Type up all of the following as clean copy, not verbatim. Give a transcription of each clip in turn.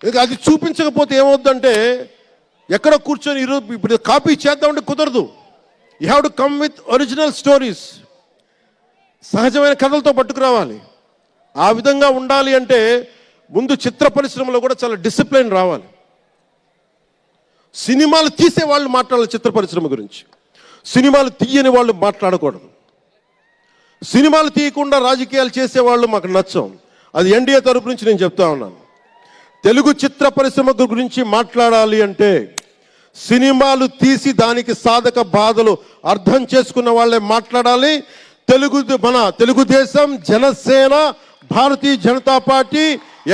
ఇంకా అది చూపించకపోతే ఏమవుద్దంటే ఎక్కడ కూర్చొని ఈరోజు ఇప్పుడు కాపీ చేద్దామంటే కుదరదు. You have to come with original stories, సహజమైన కథలతో పట్టుకురావాలి. ఆ విధంగా ఉండాలి అంటే ముందు చిత్ర పరిశ్రమలో కూడా చాలా డిసిప్లిన్ రావాలి. సినిమాలు తీసే వాళ్ళు మాట్లాడాలి చిత్ర పరిశ్రమ గురించి, సినిమాలు తీయని వాళ్ళు మాట్లాడకూడదు. సినిమాలు తీయకుండా రాజకీయాలు చేసేవాళ్ళు మాకు నచ్చం. అది ఎన్డీఏ తరపు నుంచి నేను చెప్తా ఉన్నాను. తెలుగు చిత్ర పరిశ్రమ గురించి మాట్లాడాలి అంటే సినిమాలు తీసి దానికి సాధక బాధలు అర్థం చేసుకున్న వాళ్ళే మాట్లాడాలి. మన తెలుగుదేశం, జనసేన, భారతీయ జనతా పార్టీ,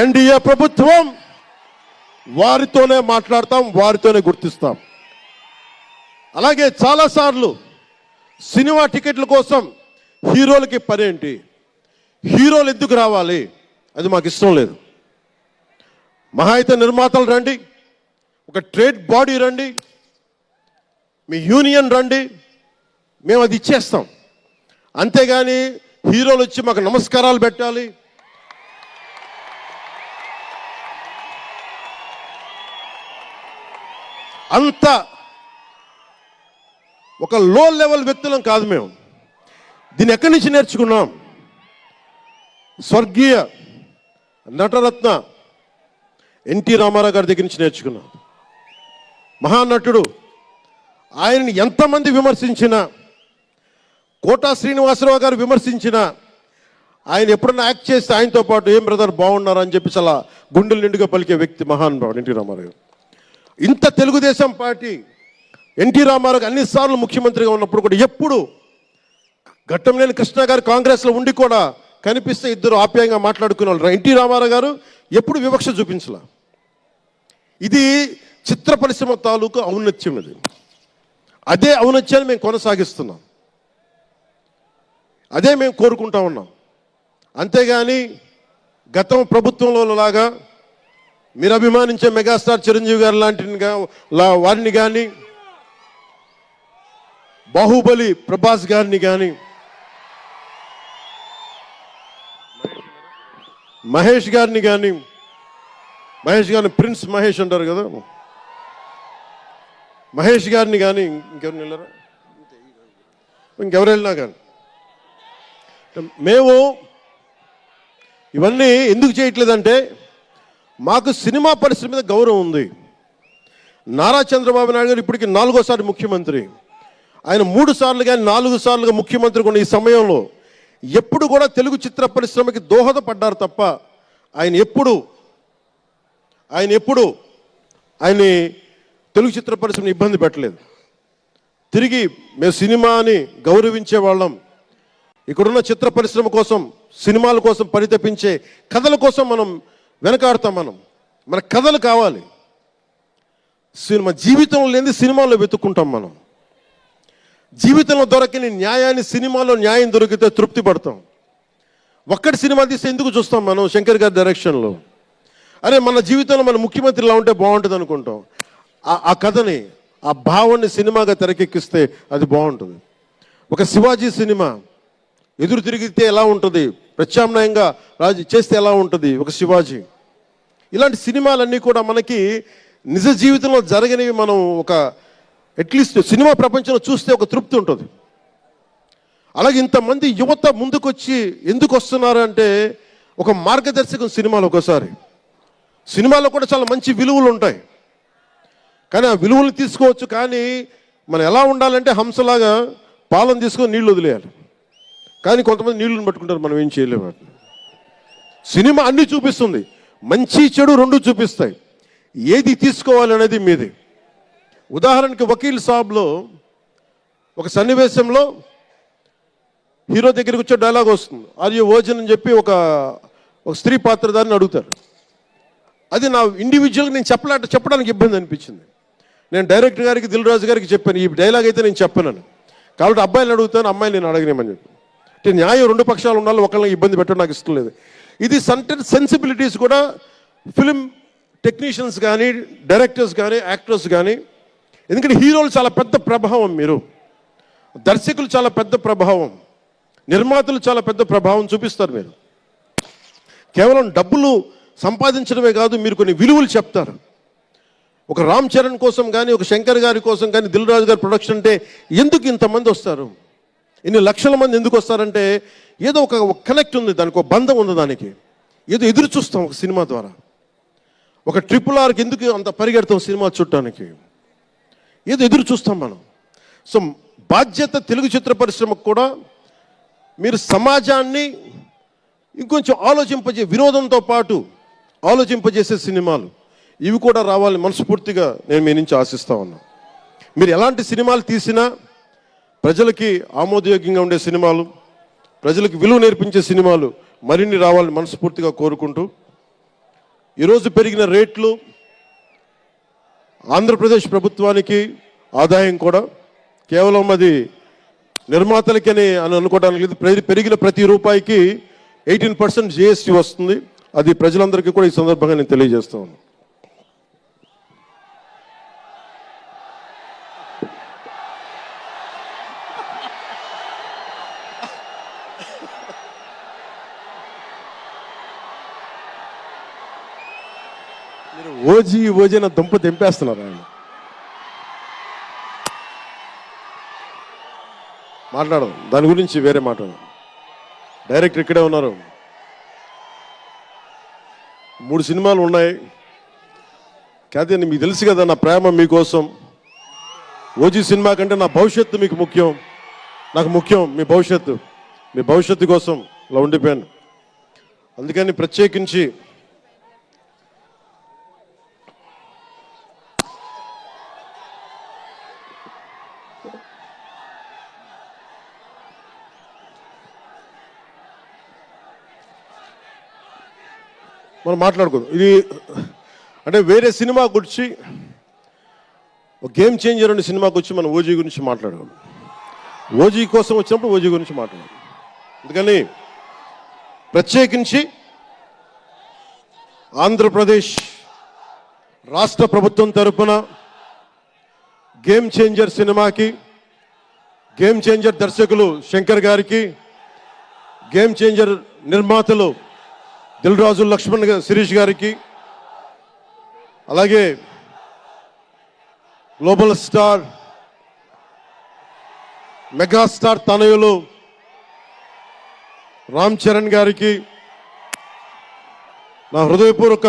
ఎన్డీఏ ప్రభుత్వం వారితోనే మాట్లాడతాం, వారితోనే గుర్తిస్తాం. అలాగే చాలాసార్లు సినిమా టికెట్ల కోసం హీరోలకి పనేంటి, హీరోలు ఎందుకు రావాలి, అది మాకు ఇష్టం లేదు. మహా అయితే నిర్మాతలు రండి, ఒక ట్రేడ్ బాడీ రండి, మీ యూనియన్ రండి, మేము అది ఇచ్చేస్తాం. అంతేగాని హీరోలు వచ్చి మాకు నమస్కారాలు పెట్టాలి, అంత ఒక లో లెవెల్ వ్యక్తులం కాదు మేము. దీన్ని ఎక్కడి నుంచి నేర్చుకున్నాం? స్వర్గీయ నటరత్న ఎన్టీ రామారావు గారి దగ్గర నుంచి నేర్చుకున్నాం. మహానటుడు, ఆయనని ఎంతమంది విమర్శించినా, కోటా శ్రీనివాసరావు గారు విమర్శించినా, ఆయన ఎప్పుడన్నా యాక్ట్ చేస్తే ఆయనతో పాటు ఏం బ్రదర్ బాగున్నారు అని చెప్పి చాలా గుండెలు నిండుగా పలికే వ్యక్తి మహానుభావుడు ఎన్టీ రామారావు గారు. ఇంత తెలుగుదేశం పార్టీ ఎన్టీ రామారావు అన్నిసార్లు ముఖ్యమంత్రిగా ఉన్నప్పుడు కూడా ఎప్పుడు ఘట్టంనేని కృష్ణ గారు కాంగ్రెస్లో ఉండి కూడా కనిపిస్తే ఇద్దరు ఆప్యాయంగా మాట్లాడుకునే వాళ్ళు. ఎన్టీ రామారావు గారు ఎప్పుడు వివక్ష చూపించలా. ఇది చిత్ర పరిశ్రమ తాలూకు ఔన్నత్యం. ఇది అదే ఔన్నత్యాన్ని మేము కొనసాగిస్తున్నాం, అదే మేము కోరుకుంటా ఉన్నాం. అంతేగాని గతం ప్రభుత్వంలో లాగా మీరు అభిమానించే మెగాస్టార్ చిరంజీవి గారు లాంటి వారిని కానీ, బాహుబలి ప్రభాస్ గారిని కానీ, మహేష్ గారిని ప్రిన్స్ మహేష్ అంటారు కదా, మహేష్ గారిని కానీ ఇంకెవరిని వెళ్ళరా, ఇంకెవరు వెళ్ళినా కానీ మేము ఇవన్నీ ఎందుకు చేయట్లేదంటే మాకు సినిమా పరిశ్రమ మీద గౌరవం ఉంది. నారా చంద్రబాబు నాయుడు గారు ఇప్పటికి 4వ ముఖ్యమంత్రి. ఆయన 3 సార్లు కానీ 4 సార్లుగా ముఖ్యమంత్రి ఉన్న ఈ సమయంలో ఎప్పుడు కూడా తెలుగు చిత్ర పరిశ్రమకి దోహదపడ్డారు తప్ప ఆయన తెలుగు చిత్ర పరిశ్రమని ఇబ్బంది పెట్టలేదు. తిరిగి మేము సినిమాని గౌరవించే వాళ్ళం. ఇక్కడున్న చిత్ర పరిశ్రమ కోసం, సినిమాల కోసం పరితపించే కథల కోసం మనం వెనకాడతాం. మన కథలు కావాలి. సినిమా జీవితంలో లేని సినిమాల్లో వెతుక్కుంటాం. మనం జీవితంలో దొరకని న్యాయాన్ని సినిమాలో న్యాయం దొరికితే తృప్తి పడతాం. ఒక్కటి సినిమా తీస్తే ఎందుకు చూస్తాం మనం? శంకర్ గారి డైరెక్షన్లో అరే మన జీవితంలో మన ముఖ్యమంత్రిలా ఉంటే బాగుంటుంది అనుకుంటాం. ఆ కథని, ఆ భావాన్ని సినిమాగా తెరకెక్కిస్తే అది బాగుంటుంది. ఒక శివాజీ సినిమా ఎదురు తిరిగితే ఎలా ఉంటుంది, ప్రత్యామ్నాయంగా రాజు చేస్తే ఎలా ఉంటుంది ఒక శివాజీ. ఇలాంటి సినిమాలన్నీ కూడా మనకి నిజ జీవితంలో జరగనివి. మనం ఒక అట్లీస్ట్ సినిమా ప్రపంచంలో చూస్తే ఒక తృప్తి ఉంటుంది. అలాగే ఇంతమంది యువత ముందుకొచ్చి ఎందుకు వస్తున్నారు అంటే ఒక మార్గదర్శకం సినిమాలు. ఒకసారి సినిమాలో కూడా చాలా మంచి విలువలు ఉంటాయి, కానీ ఆ విలువలు తీసుకోవచ్చు. కానీ మనం ఎలా ఉండాలంటే హంసలాగా పాలను తీసుకొని నీళ్ళు వదిలేయాలి. కానీ కొంతమంది నీళ్ళని పట్టుకుంటారు, మనం ఏం చేయలేము. సినిమా అన్నీ చూపిస్తుంది, మంచి చెడు 2 చూపిస్తాయి. ఏది తీసుకోవాలి అనేది మీది. ఉదాహరణకి వకీల్ సాబ్లో ఒక సన్నివేశంలో హీరో దగ్గరికి వచ్చే డైలాగ్ వస్తుంది, ఆర్ యు వర్జిన్ అని చెప్పి ఒక స్త్రీ పాత్రధారిని అడుగుతారు. అది నా ఇండివిజువల్గా నేను చెప్పడానికి ఇబ్బంది అనిపించింది. నేను డైరెక్టర్ గారికి, దిల్ రాజు గారికి చెప్పాను, ఈ డైలాగ్ అయితే నేను చెప్పాను కాబట్టి అబ్బాయిని అడుగుతాను, అమ్మాయిని నేను అడగనేమని చెప్పి. అంటే న్యాయం 2 పక్షాలు ఉండాలి, ఒకళ్ళని ఇబ్బంది పెట్టడం నాకు ఇష్టం లేదు. ఇది సెన్సిబిలిటీస్ కూడా ఫిలిం టెక్నీషియన్స్ కానీ, డైరెక్టర్స్ కానీ, యాక్టర్స్ కానీ, ఎందుకంటే హీరోలు చాలా పెద్ద ప్రభావం, మీరు దర్శకులు చాలా పెద్ద ప్రభావం, నిర్మాతలు చాలా పెద్ద ప్రభావం చూపిస్తారు. మీరు కేవలం డబ్బులు సంపాదించడమే కాదు, మీరు కొన్ని విలువలు చెప్తారు. ఒక రామ్ చరణ్ కోసం కానీ, ఒక శంకర్ గారి కోసం కానీ, దిల్ రాజు గారి ప్రొడక్షన్ అంటే ఎందుకు ఇంతమంది వస్తారు, ఇన్ని లక్షల మంది ఎందుకు వస్తారంటే ఏదో ఒక కనెక్ట్ ఉంది, దానికి ఒక బంధం ఉంది, దానికి ఏదో ఎదురు చూస్తాం ఒక సినిమా ద్వారా. ఒక RRRకి ఎందుకు అంత పరిగెడతాం సినిమా చూడటానికి, ఏదో ఎదురు చూస్తాం మనం. సో బాధ్యత తెలుగు చిత్ర పరిశ్రమకు కూడా మీరు సమాజాన్ని ఇంకొంచెం వినోదంతో పాటు ఆలోచింపజేసే సినిమాలు ఇవి కూడా రావాలని మనస్ఫూర్తిగా నేను మీ నుంచి ఆశిస్తా ఉన్నాను. మీరు ఎలాంటి సినిమాలు తీసినా ప్రజలకి ఆమోదయోగ్యంగా ఉండే సినిమాలు, ప్రజలకు విలువ నేర్పించే సినిమాలు మరిన్ని రావాలని మనస్ఫూర్తిగా కోరుకుంటూ, ఈరోజు పెరిగిన రేట్లు ఆంధ్రప్రదేశ్ ప్రభుత్వానికి ఆదాయం కూడా కేవలం అది నిర్మాతలకని అని అనుకోవడానికి లేదు. పెరిగిన ప్రతి రూపాయికి 18% GST వస్తుంది. అది ప్రజలందరికీ కూడా ఈ సందర్భంగా నేను తెలియజేస్తా ఉన్నాను. మీరు ఓజీ నా దుంప తెంపేస్తున్నారు. ఆయన మాట్లాడదాం, దాని గురించి వేరే మాట్లాడదాం. డైరెక్టర్ ఇక్కడే ఉన్నారు. 3 సినిమాలు ఉన్నాయి. కాదే మీకు తెలుసు కదా నా ప్రేమ మీకోసం. ఓజీ సినిమా కంటే నా భవిష్యత్తు మీకు ముఖ్యం, నాకు ముఖ్యం మీ భవిష్యత్తు కోసం ఇలా ఉండిపోయాను. అందుకని ప్రత్యేకించి మనం మాట్లాడుకుందాం. ఇది అంటే వేరే సినిమా గురించి, ఒక గేమ్ చేంజర్ అనే సినిమాకి వచ్చి మనం ఓజీ గురించి మాట్లాడుకోండి. ఓజీ కోసం వచ్చినప్పుడు ఓజీ గురించి మాట్లాడాలి. అందుకని ప్రత్యేకించి ఆంధ్రప్రదేశ్ రాష్ట్ర ప్రభుత్వం తరపున గేమ్ చేంజర్ సినిమాకి, గేమ్ చేంజర్ దర్శకులు శంకర్ గారికి, గేమ్ చేంజర్ నిర్మాతలు దిల్ రాజు లక్ష్మణ్ శిరీష్ గారికి, అలాగే గ్లోబల్ స్టార్ మెగాస్టార్ తనయులు రామ్ చరణ్ గారికి నా హృదయపూర్వక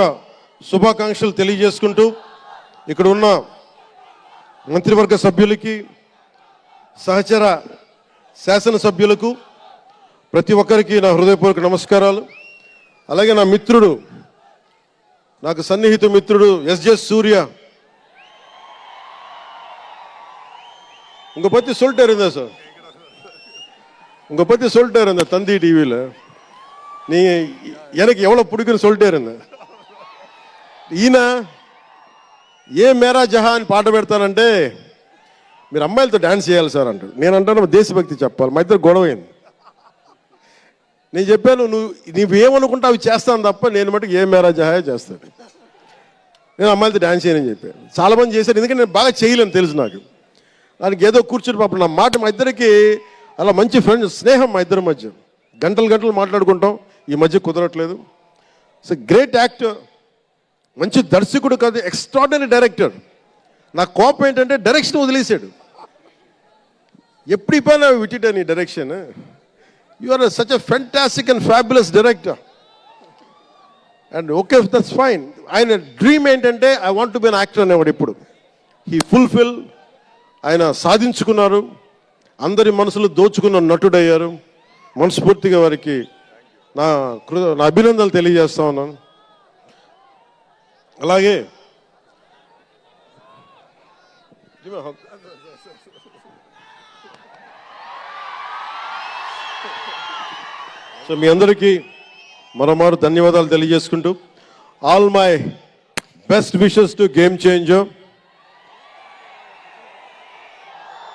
శుభాకాంక్షలు తెలియజేసుకుంటూ, ఇక్కడ ఉన్న మంత్రివర్గ సభ్యులకి, సహచర శాసనసభ్యులకు ప్రతి ఒక్కరికి నా హృదయపూర్వక నమస్కారాలు. అలాగే నా మిత్రుడు, నాకు సన్నిహిత మిత్రుడు SJ సూర్య, உங்க பத்தி சொல்லிட்டே இருந்தேன் சார், உங்க பத்தி சொல்லிட்டே இருந்தேன் தந்தி டிவியில், நீங்க எனக்கு எவ்வளவு பிடிக்குன்னு சொல்லிட்டே இருந்தேன். ఈయన ఏ మేరా జహాన్ పాట పెడతానంటే మీరు అమ్మాయిలతో డాన్స్ చేయాలి సార్ అంటాడు. నేను అంటాను దేశభక్తి చెప్పాలి. మా ఇద్దరు గొడవైంది. నేను చెప్పాను నువ్వేమనుకుంటా అవి చేస్తాను తప్ప నేను మటుకు ఏ మేరా జహాయే చేస్తాను, నేను అమ్మాయిలతో డాన్స్ చేయనని చెప్పాను. చాలామంది చేశారు, ఎందుకంటే నేను బాగా చేయలేను తెలుసు నాకు. దానికి ఏదో కూర్చుని పాపం నా మాట, మా ఇద్దరికి అలా మంచి ఫ్రెండ్స్, స్నేహం మా ఇద్దరి మధ్య, గంటలు మాట్లాడుకుంటాం. ఈ మధ్య కుదరట్లేదు. సో గ్రేట్ యాక్టర్, మంచి దర్శకుడు కాదు, ఎక్స్ట్రాడినరీ డైరెక్టర్. నా కోపం ఏంటంటే డైరెక్షన్ వదిలేశాడు. ఎప్పుడు పైన విట్టిట నీ direction, you are such a fantastic and fabulous director. And okay, that's fine. ఆయన డ్రీమ్ ఏంటంటే I want to be an actor అనేవాడు. ఇప్పుడు హీ ఫుల్ఫిల్, ఆయన సాధించుకున్నారు, అందరి మనసులు దోచుకున్న నటుడయ్యారు. మనస్ఫూర్తిగా వారికి నా అభినందనలు తెలియజేస్తా ఉన్నాను. అలాగే సో మీ అందరికీ మరోమారు ధన్యవాదాలు తెలియజేసుకుంటూ, all my best wishes to game changer.